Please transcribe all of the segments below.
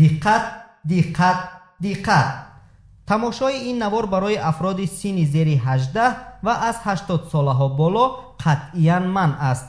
диққат, диққат, диққат. тамошои ин навор барои афроди синни зери 18 ва аз 80 солаҳо боло қатъиян манъ аст.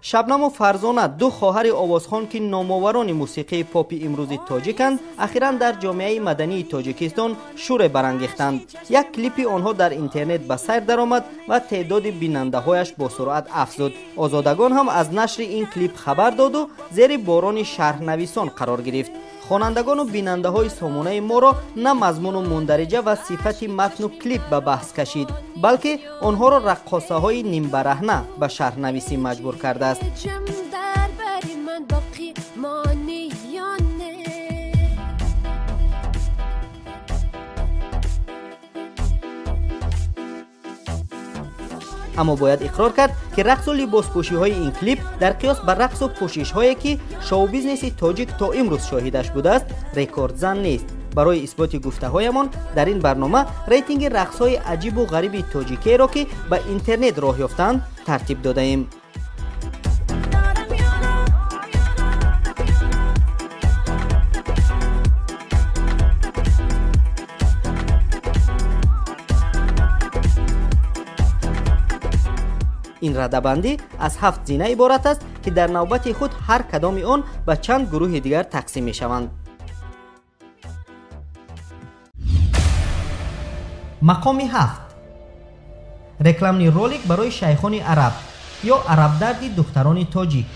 шабнаму фарзона ду хоҳари овозхон ки номоварони мусиқии попи имрӯзи тоҷиканд, ахиран дар ҷомеаи мадании тоҷикистон шӯре барангехтанд. як клипи онҳо дар интернет ба сайр даромад ва теъдоди бинандаҳояш бо суръат афзуд. озодагон ҳам аз нашри ин клип хабар доду зери борони шарҳнависон қарор гирифт. хонандагону бинандаҳои сомонаи моро на мазмуну мундариҷа ва сифати матну клип ба баҳс кашид, балки онҳоро раққосаҳои нимбараҳна ба шарҳнависӣ маҷбур кардааст. аммо бояд иқрор кард ки рақсу либоспӯшиҳои ин клип дар қиёс ба рақсу пӯшишҳое ки шоу-бизнеси тоҷик то имрӯз шоҳидаш будааст, рекордзан нест. барои исботи гуфтаҳоямон дар ин барнома рейтинги рақсҳои аҷибу ғариби тоҷикеро ки ба интернет роҳ ёфтанд тартиб додаем. ин радабандӣ аз 7 зина иборат аст ки дар навбати худ ҳар кадоми он ба чанд гурӯҳи дигар тақсим мешаванд. мақоми 7. рекламни ролик барои шайхони араб ё арабдарди духтарони тоҷик.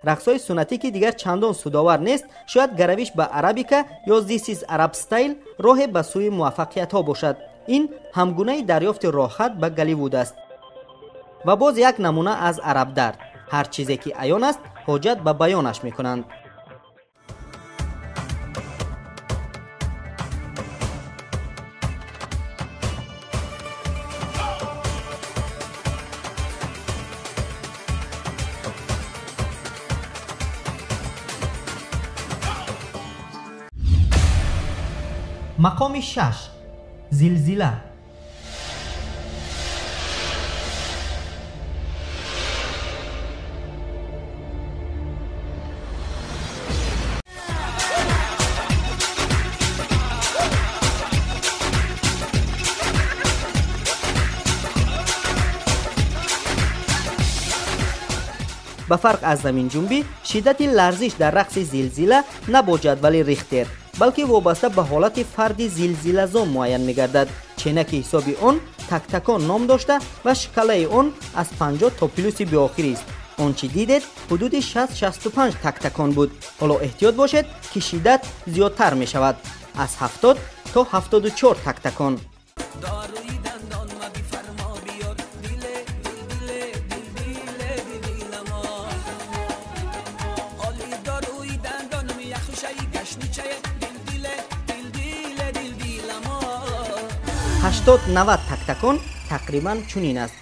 рақсҳои суннатӣ ки дигар чандон судовар нест, шояд гаравиш ба арабика ё This is Arab Style роҳе ба сӯи муваффақиятҳо бошад. ин ҳамгунаи дарёфти роҳат ба Голливуд аст. ва боз як намуна аз арабдард. ҳар чизе ки аён аст, ҳоҷат ба баёнаш мекунанд. مقام 6. زلزله. به فرق از زمین جنبی، شدت لرزش در رقص زلزله نه با جدول ریختر بلکه وابسته به حالت فرد زلزله‌زا معین می‌گردد. چنک حسابی آن تک تکان نام داشته و شکله آن از 50 تا پلوس به آخر است. آنچه دیدید حدود 60-65 تک تکان بود. حالا احتیاط باشید که شدت زیادتر می شود، از 70 تا 74 تک تکان. هشتاد 90 تک تکان تقریبا چنین است.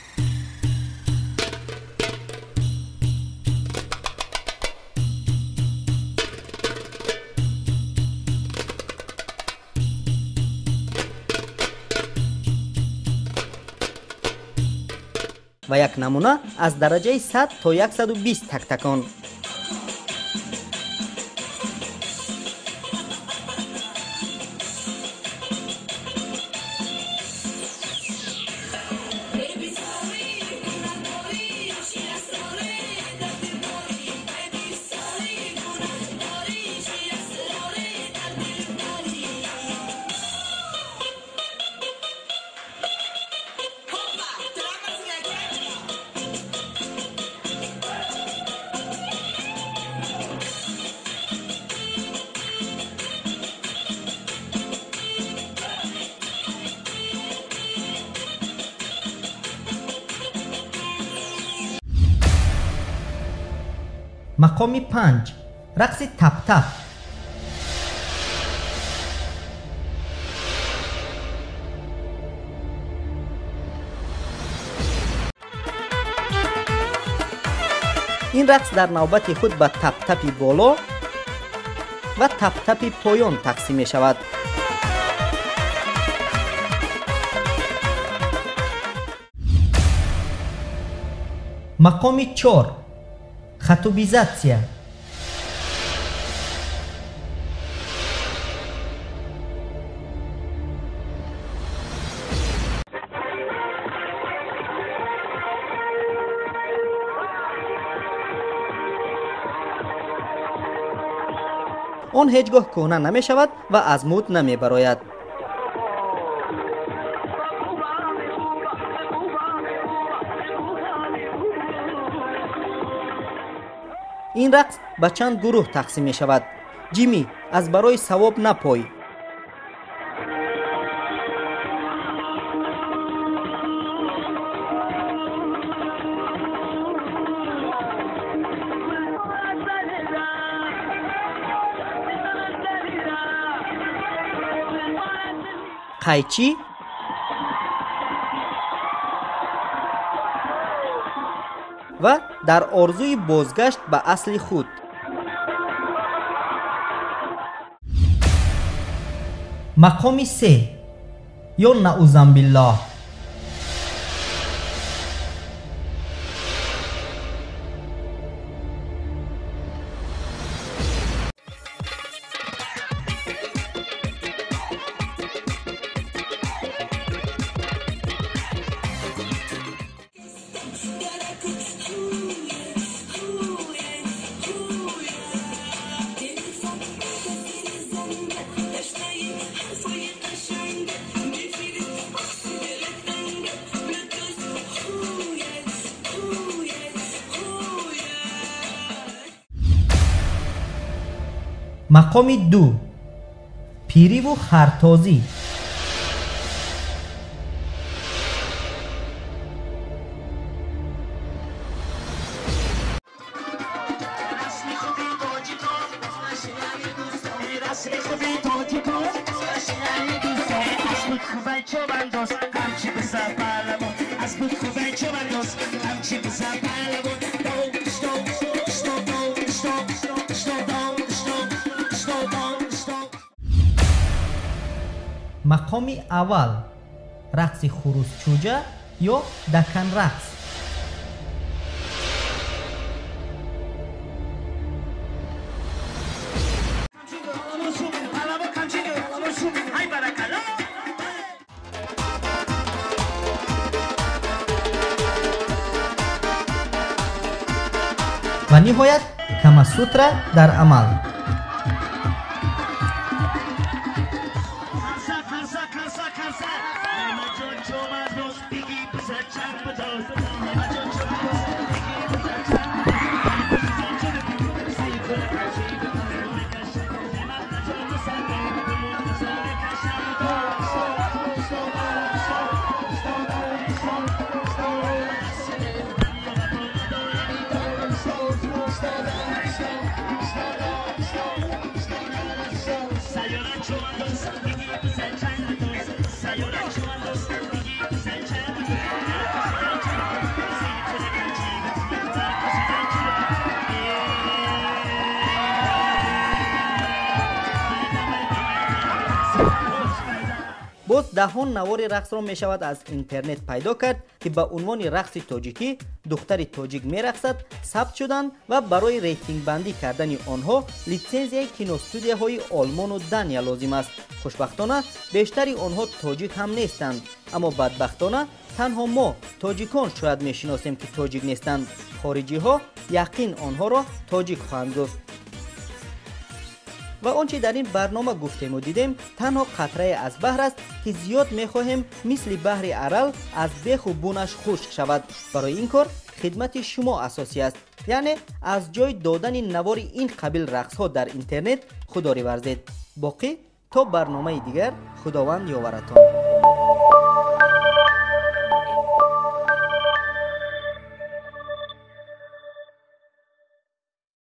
و یک نمونه از درجه 100 تا 120 تک تکان. مقام 5 رقص تپ تپ. این رقص در نوبت خود به تپ تپ بالا و تپ تپ پایان تقسیم می شود. مقام 4 خطوبیزاتسیا. آن هیچگاه کهنه نمی شود و از مد نمی براید. این رقص به چند گروه تقسیم می شود. جیمی از برای ثواب نپای. قیچی و در آرزوی بازگشت به اصل خود. مقام 3 یا نعوذ بالله. مقام 2 پیری و خرتازی. مقام اول رقص خروس چوجه یا دکن رقص. و نهایت کاماسوترا در عمل. باز دهان نوار رقص را می شود از اینترنت پیدا کرد که به عنوان رقص تاجیکی دختر تاجیک می رقصد ثبت شدند و برای ریتینگ بندی کردن آنها لیسانسیه کینوستودیوهای آلمان و دنیا لازم است. خوشبختانه بیشتری آنها تاجیک هم نیستند، اما بدبختانه تنها ما تاجیکان شاید می شناسیم که تاجیک نیستند. خارجی ها یقین آنها را تاجیک خواهند گفت. و آنچه در این برنامه گفتیم و دیدیم تنها قطره از بحر است که زیاد میخواهیم مثل بحر ارل از بیخ و بونش خشک شود. برای این کار خدمت شما اساسی است، یعنی از جای دادن نوار این قبیل رقص ها در اینترنت خودداری ورزید. باقی تا برنامه دیگر، خداوند یاورتان.